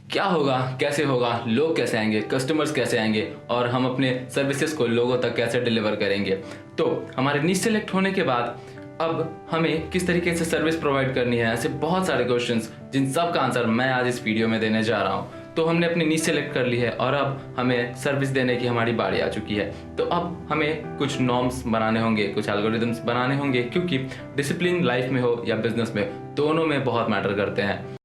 क्या होगा, कैसे होगा, लोग कैसे आएंगे, कस्टमर्स कैसे आएंगे और हम अपने सर्विसेज को लोगों तक कैसे डिलीवर करेंगे। तो हमारे नीच सेलेक्ट होने के बाद अब हमें किस तरीके से सर्विस प्रोवाइड करनी है, ऐसे बहुत सारे क्वेश्चंस जिन सब का आंसर मैं आज इस वीडियो में देने जा रहा हूँ। तो हमने अपनी नीच सेलेक्ट कर ली है और अब हमें सर्विस देने की हमारी बारी आ चुकी है। तो अब हमें कुछ नॉर्म्स बनाने होंगे, कुछ एल्गोरिदम्स बनाने होंगे, क्योंकि डिसिप्लिन लाइफ में हो या बिजनेस में, दोनों में बहुत मैटर करते हैं।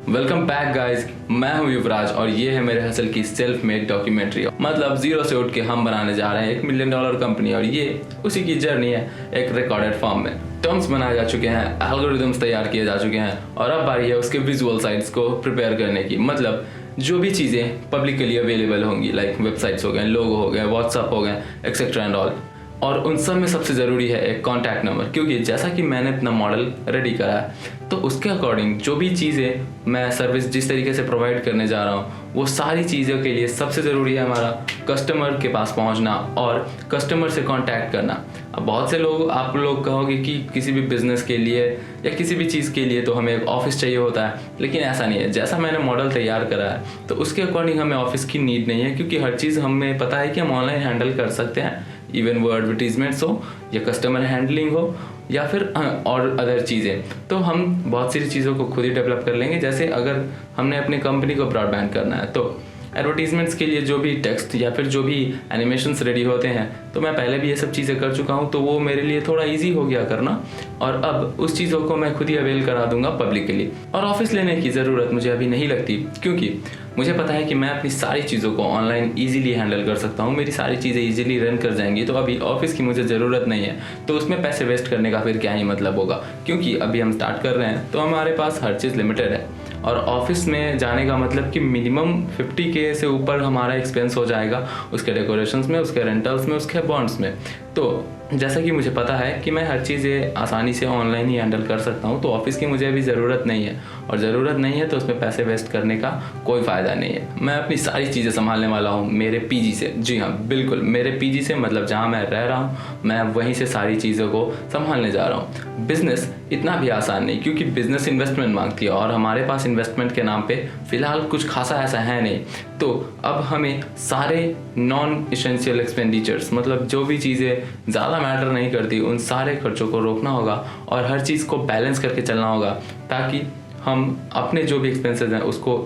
वेलकम बैक गाइज, मैं हूं युवराज और ये है मेरे हसल की सेल्फ मेड डॉक्यूमेंट्री। मतलब जीरो से उठ के हम बनाने जा रहे हैं $1 मिलियन कंपनी, और ये उसी की जर्नी है एक रिकॉर्डेड फॉर्म में। टर्म्स बनाए जा चुके हैं, एल्गोरिदम्स तैयार किए जा चुके हैं और अब बारी है उसके विजुअल साइट्स को प्रिपेयर करने की। मतलब जो भी चीज़ें पब्लिकली अवेलेबल होंगी, लाइक वेबसाइट्स हो गए, लोगो हो गए, व्हाट्सअप हो गए, एक्सेट्रा एंड ऑल। और उन सब में सबसे ज़रूरी है एक कॉन्टैक्ट नंबर, क्योंकि जैसा कि मैंने अपना मॉडल रेडी करा है तो उसके अकॉर्डिंग जो भी चीज़ें मैं सर्विस जिस तरीके से प्रोवाइड करने जा रहा हूँ, वो सारी चीज़ों के लिए सबसे ज़रूरी है हमारा कस्टमर के पास पहुँचना और कस्टमर से कांटेक्ट करना। अब बहुत से लोग, आप लोग कहोगे कि किसी भी बिज़नेस के लिए या किसी भी चीज़ के लिए तो हमें एक ऑफिस चाहिए होता है, लेकिन ऐसा नहीं है। जैसा मैंने मॉडल तैयार करा है तो उसके अकॉर्डिंग हमें ऑफिस की नीड नहीं है, क्योंकि हर चीज़ हमें पता है कि हम ऑनलाइन हैंडल कर सकते हैं। इवन वो एडवर्टीजमेंट्स हो या कस्टमर हैंडलिंग हो या फिर और अदर चीज़ें, तो हम बहुत सारी चीज़ों को खुद ही डेवलप कर लेंगे। जैसे अगर हमने अपनी कंपनी को ब्रॉडबैंड करना है तो एडवर्टीजमेंट्स के लिए जो भी टेक्स्ट या फिर जो भी एनिमेशंस रेडी होते हैं, तो मैं पहले भी ये सब चीज़ें कर चुका हूँ, तो वो मेरे लिए थोड़ा इजी हो गया करना। और अब उस चीज़ों को मैं खुद ही अवेल करा दूंगा पब्लिकली। और ऑफिस लेने की ज़रूरत मुझे अभी नहीं लगती, क्योंकि मुझे पता है कि मैं अपनी सारी चीज़ों को ऑनलाइन ईजिली हैंडल कर सकता हूँ, मेरी सारी चीज़ें ईजिली रन कर जाएंगी। तो अभी ऑफिस की मुझे ज़रूरत नहीं है, तो उसमें पैसे वेस्ट करने का फिर क्या ही मतलब होगा, क्योंकि अभी हम स्टार्ट कर रहे हैं तो हमारे पास हर चीज़ लिमिटेड है। और ऑफिस में जाने का मतलब कि मिनिमम 50K से ऊपर हमारा एक्सपेंस हो जाएगा, उसके डेकोरेशंस में, उसके रेंटल्स में, उसके बॉन्ड्स में। तो जैसा कि मुझे पता है कि मैं हर चीज़ें आसानी से ऑनलाइन ही हैंडल कर सकता हूँ, तो ऑफिस की मुझे अभी ज़रूरत नहीं है। और ज़रूरत नहीं है तो उसमें पैसे वेस्ट करने का कोई फ़ायदा नहीं है। मैं अपनी सारी चीज़ें संभालने वाला हूँ मेरे पीजी से। जी हाँ, बिल्कुल मेरे पीजी से, मतलब जहाँ मैं रह रहा हूँ, मैं वहीं से सारी चीज़ों को संभालने जा रहा हूँ। बिज़नेस इतना भी आसान नहीं, क्योंकि बिज़नेस इन्वेस्टमेंट मांगती है और हमारे पास इन्वेस्टमेंट के नाम पे फ़िलहाल कुछ खासा ऐसा है नहीं। तो अब हमें सारे नॉन इसेंशियल एक्सपेंडिचर्स, मतलब जो भी चीज़ें ज़्यादा मैटर नहीं करती, उन सारे खर्चों को रोकना होगा और हर चीज़ को बैलेंस करके चलना होगा, ताकि हम अपने जो भी एक्सपेंसेस हैं उसको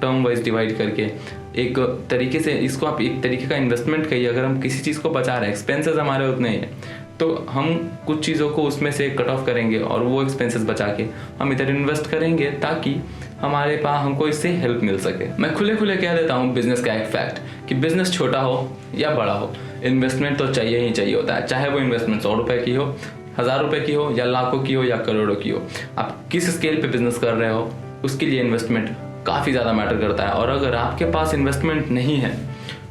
टर्म वाइज डिवाइड करके एक तरीके से, इसको आप एक तरीके का इन्वेस्टमेंट कहिए। अगर हम किसी चीज़ को बचा रहे हैं, एक्सपेंसेस हमारे उतने ही हैं, तो हम कुछ चीज़ों को उसमें से कट ऑफ करेंगे और वो एक्सपेंसेस बचा के हम इधर इन्वेस्ट करेंगे, ताकि हमारे पास हमको इससे हेल्प मिल सके। मैं खुले खुले कह देता हूँ बिजनेस का एक फैक्ट, कि बिजनेस छोटा हो या बड़ा हो, इन्वेस्टमेंट तो चाहिए ही चाहिए होता है। चाहे वो इन्वेस्टमेंट 100 रुपये की हो, 1000 रुपये की हो, या लाखों की हो, या करोड़ों की हो। आप किस स्केल पे बिजनेस कर रहे हो, उसके लिए इन्वेस्टमेंट काफ़ी ज़्यादा मैटर करता है। और अगर आपके पास इन्वेस्टमेंट नहीं है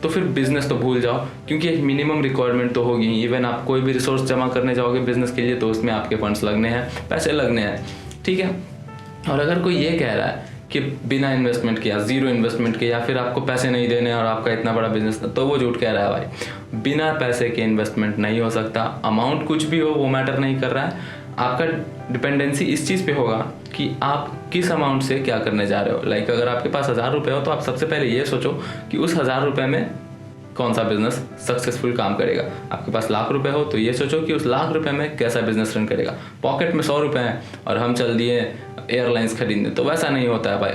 तो फिर बिजनेस तो भूल जाओ, क्योंकि एक मिनिमम रिक्वायरमेंट तो होगी। इवन आप कोई भी रिसोर्स जमा करने जाओगे बिजनेस के लिए तो उसमें आपके फंड्स लगने हैं, पैसे लगने हैं, ठीक है। और अगर कोई ये कह रहा है कि बिना इन्वेस्टमेंट किया, जीरो इन्वेस्टमेंट किया, या फिर आपको पैसे नहीं देने और आपका इतना बड़ा बिजनेस, तो वो झूठ कह रहा है भाई। बिना पैसे के इन्वेस्टमेंट नहीं हो सकता। अमाउंट कुछ भी हो वो मैटर नहीं कर रहा है। आपका डिपेंडेंसी इस चीज़ पे होगा कि आप किस अमाउंट से क्या करने जा रहे हो। लाइक अगर आपके पास 1000 रुपये हो तो आप सबसे पहले ये सोचो कि उस 1000 रुपये में कौन सा बिजनेस सक्सेसफुल काम करेगा। आपके पास लाख रुपए हो तो ये सोचो कि उस लाख रुपए में कैसा बिजनेस रन करेगा। पॉकेट में 100 रुपये हैं और हम चल दिए एयरलाइंस खरीदने, तो वैसा नहीं होता है भाई।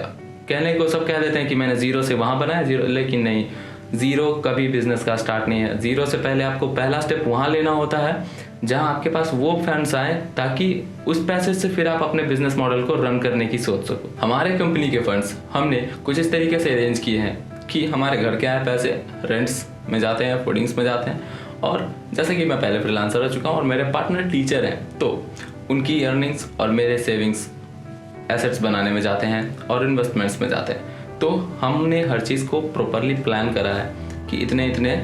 कहने को सब कह देते हैं कि मैंने जीरो से वहाँ बनाया जीरो, लेकिन नहीं, जीरो कभी बिजनेस का स्टार्ट नहीं है। जीरो से पहले आपको पहला स्टेप वहाँ लेना होता है जहाँ आपके पास वो फंड्स आए, ताकि उस पैसे से फिर आप अपने बिजनेस मॉडल को रन करने की सोच सको। हमारे कंपनी के फंड्स हमने कुछ इस तरीके से अरेंज किए हैं कि हमारे घर के आए पैसे रेंट्स में जाते हैं, फूडिंग्स में जाते हैं। और जैसे कि मैं पहले फ्रीलांसर रह चुका हूँ और मेरे पार्टनर टीचर हैं, तो उनकी अर्निंग्स और मेरे सेविंग्स एसेट्स बनाने में जाते हैं और इन्वेस्टमेंट्स में जाते हैं। तो हमने हर चीज़ को प्रॉपरली प्लान करा है कि इतने इतने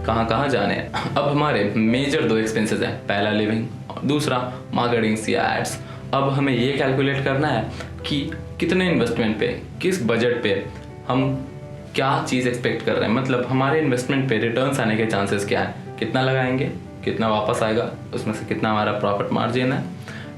कहाँ कहाँ जाने हैं। अब हमारे मेजर 2 एक्सपेंसेस हैं, पहला लिविंग और दूसरा मार्केटिंग्स या एड्स। अब हमें ये कैलकुलेट करना है कि कितने इन्वेस्टमेंट पे, किस बजट पे हम क्या चीज़ एक्सपेक्ट कर रहे हैं। मतलब हमारे इन्वेस्टमेंट पे रिटर्न्स आने के चांसेस क्या है, कितना लगाएंगे, कितना वापस आएगा, उसमें से कितना हमारा प्रॉफिट मार्जिन है,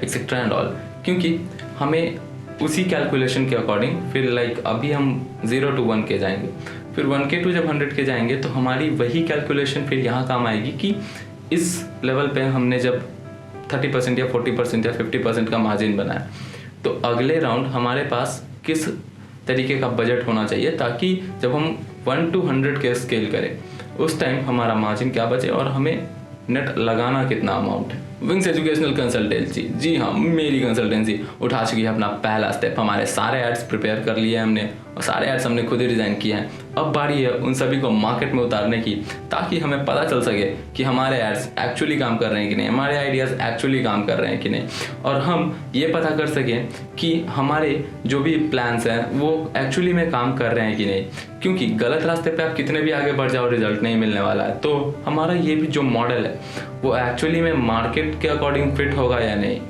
एक्सेट्रा एंड ऑल। क्योंकि हमें उसी कैलकुलेशन के अकॉर्डिंग फिर लाइक अभी हम 0 to 1K जाएंगे, फिर 1K to जब 100K जाएंगे तो हमारी वही कैलकुलेशन फिर यहाँ काम आएगी कि इस लेवल पे हमने जब 30% या 40% या 50% का मार्जिन बनाया तो अगले राउंड हमारे पास किस तरीके का बजट होना चाहिए ताकि जब हम 1 to 100K स्केल करें उस टाइम हमारा मार्जिन क्या बचे और हमें नेट लगाना कितना अमाउंट है। विंग्स एजुकेशनल कंसल्टेंसी, जी हाँ, मेरी कंसल्टेंसी उठा चुकी है अपना पहला स्टेप। हमारे सारे एड्स प्रिपेयर कर लिए हमने और सारे एड्स हमने खुद ही डिज़ाइन किए हैं। अब बारी है उन सभी को मार्केट में उतारने की ताकि हमें पता चल सके कि हमारे एड्स एक्चुअली काम कर रहे हैं कि नहीं, हमारे आइडियाज़ एक्चुअली काम कर रहे हैं कि नहीं, और हम ये पता कर सकें कि हमारे जो भी प्लान्स हैं वो एक्चुअली में काम कर रहे हैं कि नहीं। क्योंकि गलत रास्ते पे आप कितने भी आगे बढ़ जाओ रिजल्ट नहीं मिलने वाला है। तो हमारा ये भी जो मॉडल है वो एक्चुअली में मार्केट के अकॉर्डिंग फिट होगा या नहीं,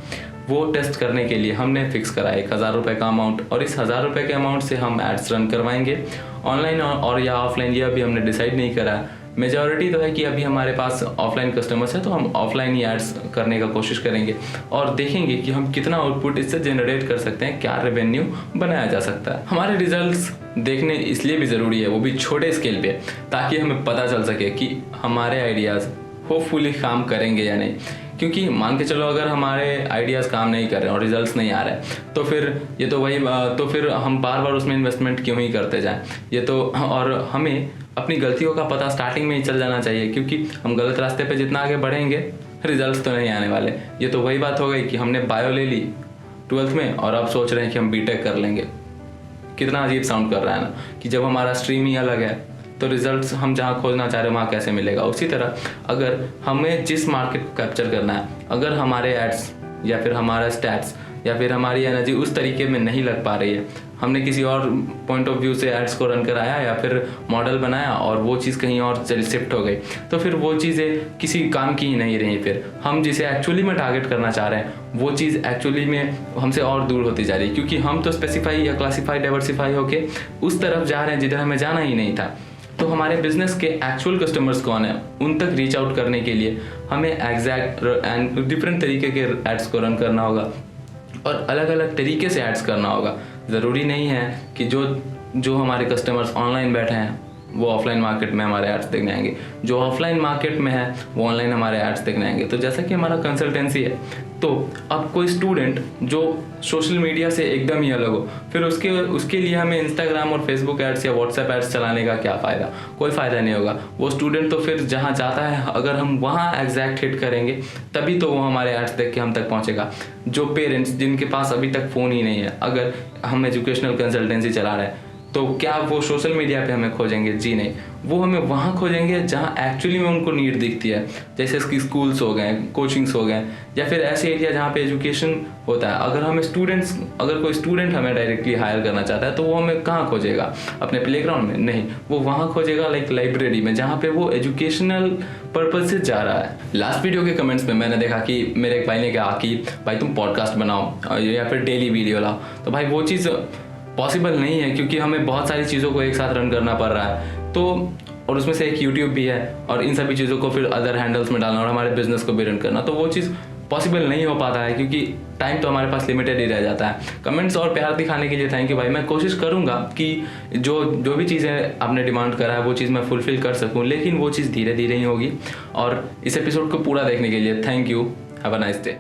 वो टेस्ट करने के लिए हमने फिक्स करा 1000 रुपये का अमाउंट, और इस 1000 रुपये के अमाउंट से हम एड्स रन करवाएंगे ऑनलाइन और या ऑफलाइन, ये अभी हमने डिसाइड नहीं करा। मेजॉरिटी तो है कि अभी हमारे पास ऑफलाइन कस्टमर्स हैं तो हम ऑफलाइन ही एड्स करने का कोशिश करेंगे और देखेंगे कि हम कितना आउटपुट इससे जनरेट कर सकते हैं, क्या रेवेन्यू बनाया जा सकता है। हमारे रिजल्ट्स देखने इसलिए भी ज़रूरी है, वो भी छोटे स्केल पे, ताकि हमें पता चल सके कि हमारे आइडियाज़ होपफुली काम करेंगे या नहीं। क्योंकि मान के चलो अगर हमारे आइडियाज़ काम नहीं कर रहे हैं और रिजल्ट्स नहीं आ रहे हैं तो फिर ये तो वही, तो फिर हम बार बार उसमें इन्वेस्टमेंट क्यों ही करते जाएं। ये तो, और हमें अपनी गलतियों का पता स्टार्टिंग में ही चल जाना चाहिए, क्योंकि हम गलत रास्ते पे जितना आगे बढ़ेंगे रिजल्ट्स तो नहीं आने वाले। ये तो वही बात हो गई कि हमने बायो ले ली 12th में और अब सोच रहे हैं कि हम बीटेक कर लेंगे। कितना अजीब साउंड कर रहा है ना, कि जब हमारा स्ट्रीम ही अलग है तो रिजल्ट्स हम जहाँ खोजना चाह रहे हैं वहाँ कैसे मिलेगा। उसी तरह अगर हमें जिस मार्केट को कैप्चर करना है, अगर हमारे एड्स या फिर हमारा स्टैट्स या फिर हमारी एनर्जी उस तरीके में नहीं लग पा रही है, हमने किसी और पॉइंट ऑफ व्यू से एड्स को रन कराया या फिर मॉडल बनाया और वो चीज़ कहीं और शिफ्ट हो गई, तो फिर वो चीज़ें किसी काम की ही नहीं रही। फिर हम जिसे एक्चुअली में टारगेट करना चाह रहे हैं वो चीज़ एक्चुअली में हमसे और दूर होती जा रही है, क्योंकि हम तो स्पेसिफाई या क्लासीफाई डाइवर्सिफाई होके उस तरफ जा रहे हैं जिधर हमें जाना ही नहीं था। तो हमारे बिजनेस के एक्चुअल कस्टमर्स कौन है, उन तक रीच आउट करने के लिए हमें एग्जैक्ट एंड डिफरेंट तरीके के एड्स को रन करना होगा और अलग अलग तरीके से एड्स करना होगा। ज़रूरी नहीं है कि जो हमारे कस्टमर्स ऑनलाइन बैठे हैं वो ऑफलाइन मार्केट में हमारे एड्स देखने आएंगे, जो ऑफलाइन मार्केट में है वो ऑनलाइन हमारे एड्स देखने आएंगे। तो जैसा कि हमारा कंसल्टेंसी है, तो अब कोई स्टूडेंट जो सोशल मीडिया से एकदम ही अलग हो, फिर उसके लिए हमें इंस्टाग्राम और फेसबुक एड्स या व्हाट्सएप एड्स चलाने का क्या फ़ायदा, कोई फ़ायदा नहीं होगा। वो स्टूडेंट तो फिर जहाँ जाता है अगर हम वहाँ एग्जैक्ट हिट करेंगे तभी तो वो हमारे एड्स देख के हम तक पहुँचेगा। जो पेरेंट्स जिनके पास अभी तक फ़ोन ही नहीं है, अगर हम एजुकेशनल कंसल्टेंसी चला रहे हैं तो क्या वो सोशल मीडिया पे हमें खोजेंगे? जी नहीं, वो हमें वहाँ खोजेंगे जहाँ एक्चुअली में उनको नीड दिखती है, जैसे इसकी स्कूल्स हो गए, कोचिंग्स हो गए, या फिर ऐसे एरिया जहाँ पे एजुकेशन होता है। अगर कोई स्टूडेंट हमें डायरेक्टली हायर करना चाहता है तो वो हमें कहाँ खोजेगा? अपने प्लेग्राउंड में? नहीं, वो वहाँ खोजेगा लाइक लाइब्रेरी में, जहाँ पे वो एजुकेशनल पर्पज से जा रहा है। लास्ट वीडियो के कमेंट्स में मैंने देखा कि मेरे एक भाई ने कहा कि भाई तुम पॉडकास्ट बनाओ या फिर डेली वीडियो लाओ, तो भाई वो चीज़ पॉसिबल नहीं है, क्योंकि हमें बहुत सारी चीज़ों को एक साथ रन करना पड़ रहा है। तो और उसमें से एक यूट्यूब भी है और इन सभी चीज़ों को फिर अदर हैंडल्स में डालना और हमारे बिजनेस को भी रन करना, तो वो चीज़ पॉसिबल नहीं हो पाता है, क्योंकि टाइम तो हमारे पास लिमिटेड ही रह जाता है। कमेंट्स और प्यार दिखाने के लिए थैंक यू भाई। मैं कोशिश करूँगा कि जो भी चीज़ें आपने डिमांड करा है वो चीज़ मैं फुलफिल कर सकूँ, लेकिन वो चीज़ धीरे धीरे ही होगी। और इस एपिसोड को पूरा देखने के लिए thank you. Have a nice day.